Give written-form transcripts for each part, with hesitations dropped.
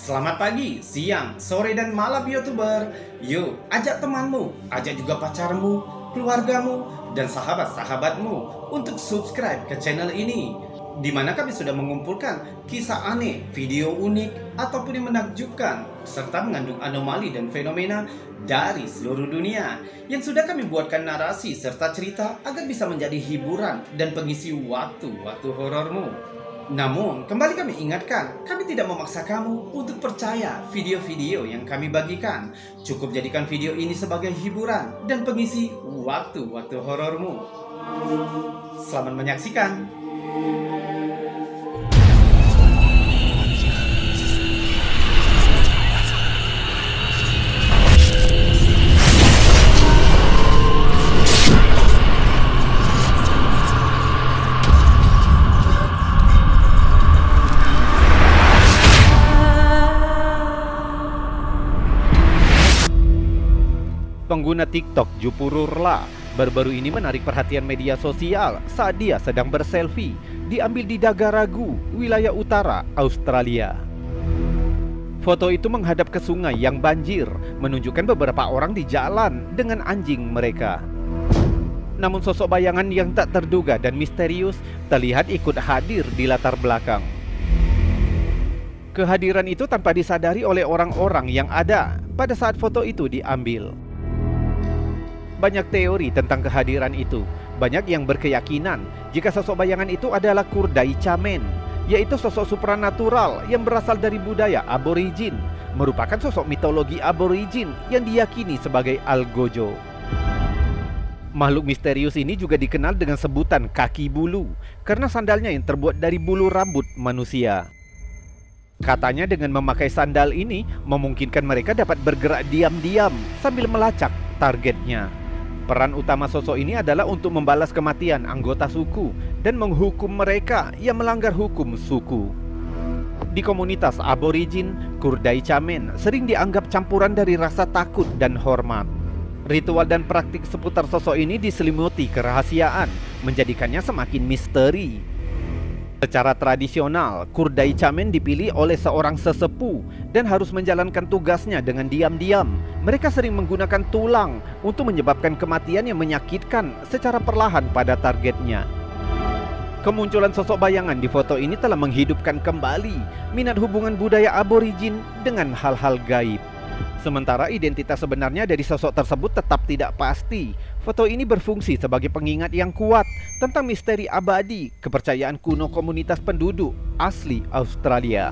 Selamat pagi, siang, sore, dan malam YouTuber. Yuk, ajak temanmu, ajak juga pacarmu, keluargamu, dan sahabat-sahabatmu untuk subscribe ke channel ini, di mana kami sudah mengumpulkan kisah aneh, video unik, ataupun yang menakjubkan, serta mengandung anomali dan fenomena dari seluruh dunia, yang sudah kami buatkan narasi serta cerita agar bisa menjadi hiburan dan pengisi waktu-waktu horormu. Namun, kembali kami ingatkan, kami tidak memaksa kamu untuk percaya video-video yang kami bagikan. Cukup jadikan video ini sebagai hiburan dan pengisi waktu-waktu horormu. Selamat menyaksikan. Pengguna TikTok Jupururla baru-baru ini menarik perhatian media sosial saat dia sedang berselfie diambil di Dagaragu, wilayah utara Australia. Foto itu menghadap ke sungai yang banjir, menunjukkan beberapa orang di jalan dengan anjing mereka. Namun sosok bayangan yang tak terduga dan misterius terlihat ikut hadir di latar belakang. Kehadiran itu tanpa disadari oleh orang-orang yang ada pada saat foto itu diambil. Banyak teori tentang kehadiran itu. Banyak yang berkeyakinan jika sosok bayangan itu adalah Kurdai Chamen, yaitu sosok supranatural yang berasal dari budaya aborigin, merupakan sosok mitologi aborigin yang diyakini sebagai Algojo. Makhluk misterius ini juga dikenal dengan sebutan kaki bulu karena sandalnya yang terbuat dari bulu rambut manusia. Katanya dengan memakai sandal ini memungkinkan mereka dapat bergerak diam-diam sambil melacak targetnya. Peran utama sosok ini adalah untuk membalas kematian anggota suku dan menghukum mereka yang melanggar hukum suku. Di komunitas aborigin, Kurdai Chamen sering dianggap campuran dari rasa takut dan hormat. Ritual dan praktik seputar sosok ini diselimuti kerahasiaan, menjadikannya semakin misteri. Secara tradisional, Kurdai Chamen dipilih oleh seorang sesepuh dan harus menjalankan tugasnya dengan diam-diam. Mereka sering menggunakan tulang untuk menyebabkan kematian yang menyakitkan secara perlahan pada targetnya. Kemunculan sosok bayangan di foto ini telah menghidupkan kembali minat hubungan budaya aborigin dengan hal-hal gaib. Sementara identitas sebenarnya dari sosok tersebut tetap tidak pasti. Foto ini berfungsi sebagai pengingat yang kuat tentang misteri abadi kepercayaan kuno komunitas penduduk asli Australia.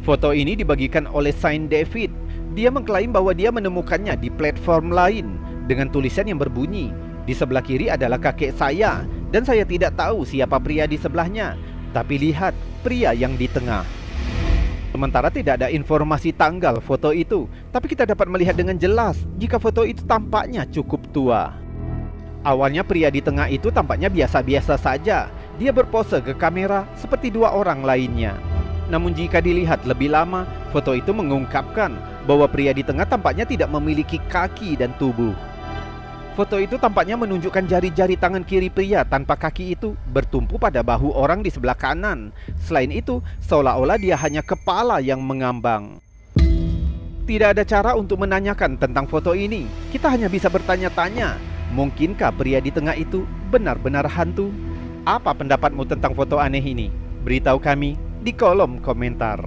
Foto ini dibagikan oleh Saint David. Dia mengklaim bahwa dia menemukannya di platform lain dengan tulisan yang berbunyi, "Di sebelah kiri adalah kakek saya dan saya tidak tahu siapa pria di sebelahnya, tapi lihat pria yang di tengah." Sementara tidak ada informasi tanggal foto itu, tapi kita dapat melihat dengan jelas jika foto itu tampaknya cukup tua. Awalnya pria di tengah itu tampaknya biasa-biasa saja. Dia berpose ke kamera seperti dua orang lainnya. Namun jika dilihat lebih lama, foto itu mengungkapkan bahwa pria di tengah tampaknya tidak memiliki kaki dan tubuh. Foto itu tampaknya menunjukkan jari-jari tangan kiri pria tanpa kaki itu bertumpu pada bahu orang di sebelah kanan. Selain itu, seolah-olah dia hanya kepala yang mengambang. Tidak ada cara untuk menanyakan tentang foto ini. Kita hanya bisa bertanya-tanya, mungkinkah pria di tengah itu benar-benar hantu? Apa pendapatmu tentang foto aneh ini? Beritahu kami di kolom komentar.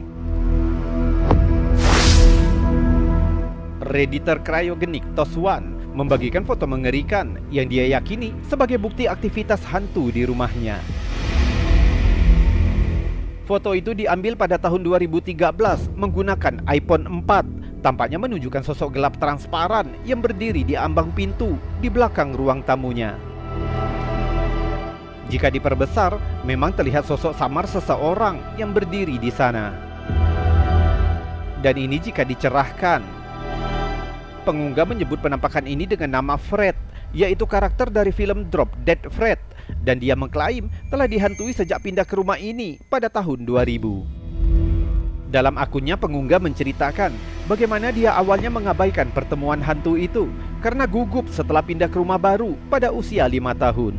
Redditor Cryogenik Toswan membagikan foto mengerikan yang dia yakini sebagai bukti aktivitas hantu di rumahnya. Foto itu diambil pada tahun 2013 menggunakan iPhone 4. Tampaknya menunjukkan sosok gelap transparan yang berdiri di ambang pintu di belakang ruang tamunya. Jika diperbesar, memang terlihat sosok samar seseorang yang berdiri di sana. Dan ini jika dicerahkan. Pengunggah menyebut penampakan ini dengan nama Fred, yaitu karakter dari film Drop Dead Fred, dan dia mengklaim telah dihantui sejak pindah ke rumah ini pada tahun 2000. Dalam akunnya, pengunggah menceritakan bagaimana dia awalnya mengabaikan pertemuan hantu itu karena gugup setelah pindah ke rumah baru pada usia 5 tahun.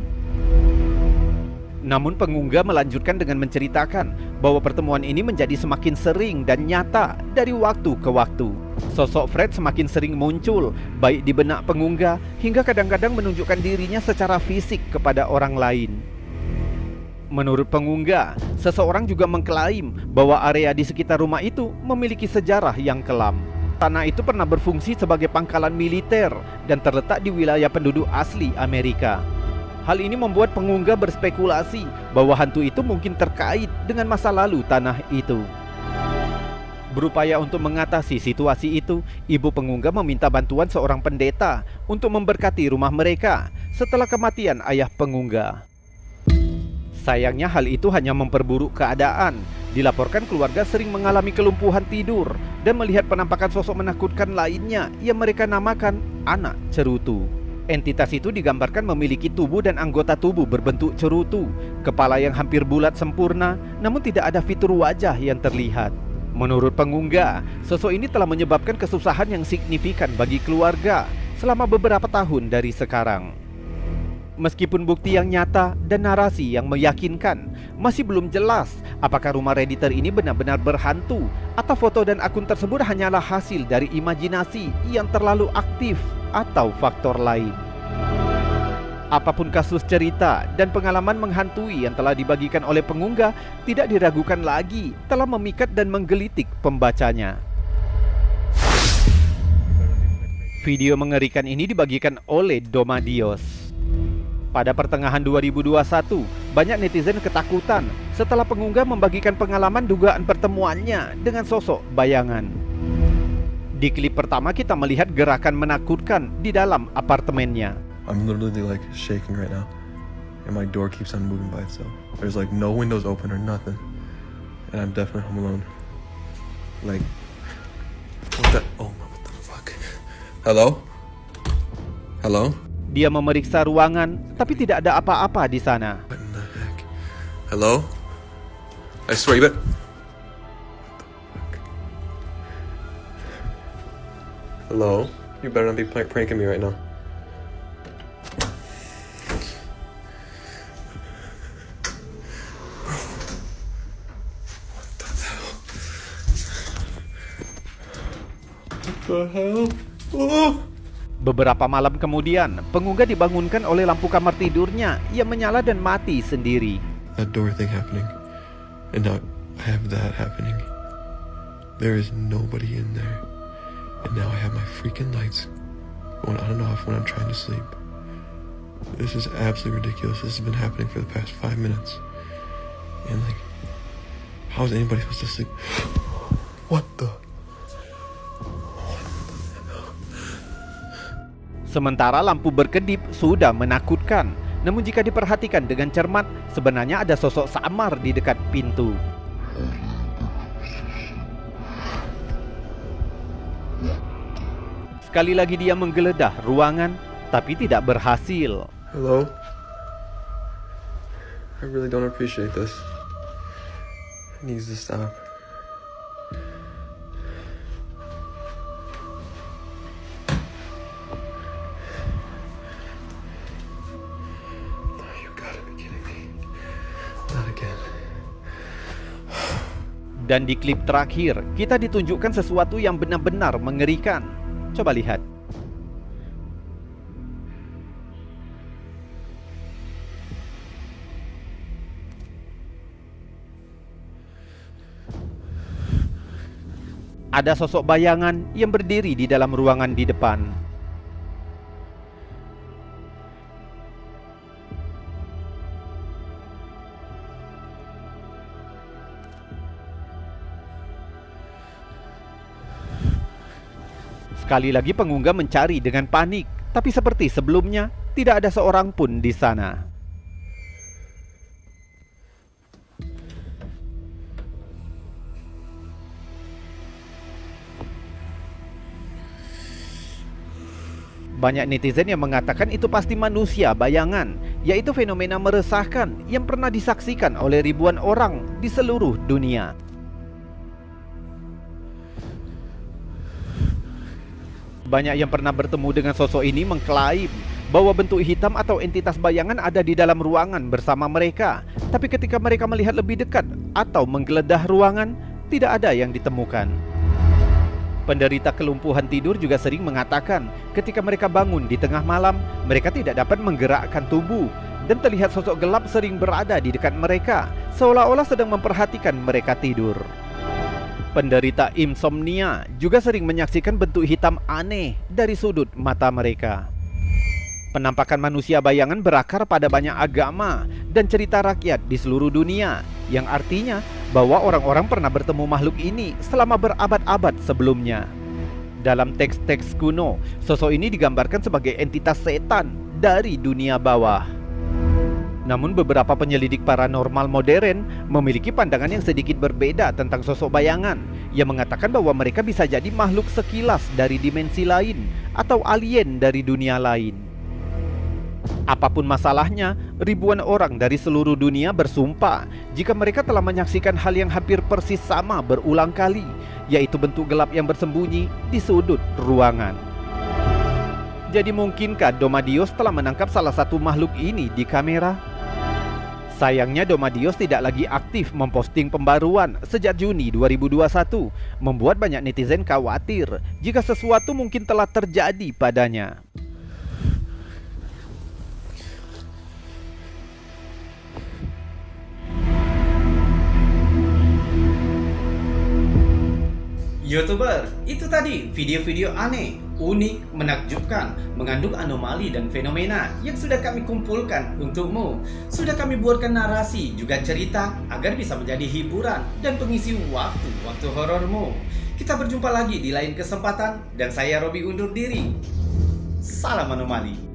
Namun pengunggah melanjutkan dengan menceritakan bahwa pertemuan ini menjadi semakin sering dan nyata dari waktu ke waktu. Sosok Fred semakin sering muncul, baik di benak pengunggah hingga kadang-kadang menunjukkan dirinya secara fisik kepada orang lain. Menurut pengunggah, seseorang juga mengklaim bahwa area di sekitar rumah itu memiliki sejarah yang kelam. Tanah itu pernah berfungsi sebagai pangkalan militer dan terletak di wilayah penduduk asli Amerika. Hal ini membuat pengunggah berspekulasi bahwa hantu itu mungkin terkait dengan masa lalu tanah itu. Berupaya untuk mengatasi situasi itu, ibu pengunggah meminta bantuan seorang pendeta untuk memberkati rumah mereka setelah kematian ayah pengunggah. Sayangnya hal itu hanya memperburuk keadaan. Dilaporkan keluarga sering mengalami kelumpuhan tidur dan melihat penampakan sosok menakutkan lainnya yang mereka namakan anak cerutu. Entitas itu digambarkan memiliki tubuh dan anggota tubuh berbentuk cerutu, kepala yang hampir bulat sempurna, namun tidak ada fitur wajah yang terlihat. Menurut pengunggah, sosok ini telah menyebabkan kesusahan yang signifikan bagi keluarga selama beberapa tahun dari sekarang. Meskipun bukti yang nyata dan narasi yang meyakinkan, masih belum jelas apakah rumah Redditor ini benar-benar berhantu atau foto dan akun tersebut hanyalah hasil dari imajinasi yang terlalu aktif atau faktor lain. Apapun kasus cerita dan pengalaman menghantui yang telah dibagikan oleh pengunggah tidak diragukan lagi telah memikat dan menggelitik pembacanya. Video mengerikan ini dibagikan oleh Domadios. Pada pertengahan 2021, banyak netizen ketakutan setelah pengunggah membagikan pengalaman dugaan pertemuannya dengan sosok bayangan. Di klip pertama kita melihat gerakan menakutkan di dalam apartemennya. I'm literally like shaking right now, and my door keeps on moving by itself. There's like no windows open or nothing, and I'm definitely home alone. Like, what the fuck? Hello? Hello? Dia memeriksa ruangan, tapi tidak ada apa-apa di sana. What in the heck? Hello? I swear you bet. Hello? You better not be pranking me right now. What the hell? Oh! Beberapa malam kemudian, pengunggah dibangunkan oleh lampu kamar tidurnya yang menyala dan mati sendiri. That door thing happening, and now I have that happening. There is nobody in there, and now I have my freaking lights going on and off when I'm trying to sleep. This is absolutely ridiculous. This has been happening for the past 5 minutes, and like, how is anybody supposed to sleep? What the? Sementara lampu berkedip sudah menakutkan, namun jika diperhatikan dengan cermat, sebenarnya ada sosok samar di dekat pintu. Sekali lagi dia menggeledah ruangan, tapi tidak berhasil. Hello? I really don't appreciate this. It needs to stop. Dan di klip terakhir, kita ditunjukkan sesuatu yang benar-benar mengerikan. Coba lihat. Ada sosok bayangan yang berdiri di dalam ruangan di depan. Sekali lagi pengunggah mencari dengan panik, tapi seperti sebelumnya, tidak ada seorang pun di sana. Banyak netizen yang mengatakan itu pasti manusia bayangan, yaitu fenomena meresahkan yang pernah disaksikan oleh ribuan orang di seluruh dunia. Banyak yang pernah bertemu dengan sosok ini mengklaim bahwa bentuk hitam atau entitas bayangan ada di dalam ruangan bersama mereka. Tapi ketika mereka melihat lebih dekat atau menggeledah ruangan, tidak ada yang ditemukan. Penderita kelumpuhan tidur juga sering mengatakan ketika mereka bangun di tengah malam, mereka tidak dapat menggerakkan tubuh dan terlihat sosok gelap sering berada di dekat mereka, seolah-olah sedang memperhatikan mereka tidur. Penderita insomnia juga sering menyaksikan bentuk hitam aneh dari sudut mata mereka. Penampakan manusia bayangan berakar pada banyak agama dan cerita rakyat di seluruh dunia, yang artinya bahwa orang-orang pernah bertemu makhluk ini selama berabad-abad sebelumnya. Dalam teks-teks kuno, sosok ini digambarkan sebagai entitas setan dari dunia bawah. Namun beberapa penyelidik paranormal modern memiliki pandangan yang sedikit berbeda tentang sosok bayangan, yang mengatakan bahwa mereka bisa jadi makhluk sekilas dari dimensi lain atau alien dari dunia lain. Apapun masalahnya, ribuan orang dari seluruh dunia bersumpah jika mereka telah menyaksikan hal yang hampir persis sama berulang kali, yaitu bentuk gelap yang bersembunyi di sudut ruangan. Jadi mungkinkah Domadios telah menangkap salah satu makhluk ini di kamera? Sayangnya Domadios tidak lagi aktif memposting pembaruan sejak Juni 2021, membuat banyak netizen khawatir jika sesuatu mungkin telah terjadi padanya. YouTuber, itu tadi video-video aneh, unik, menakjubkan, mengandung anomali dan fenomena yang sudah kami kumpulkan untukmu. Sudah kami buatkan narasi, juga cerita agar bisa menjadi hiburan dan pengisi waktu horormu. Kita berjumpa lagi di lain kesempatan dan saya Robi undur diri. Salam anomali.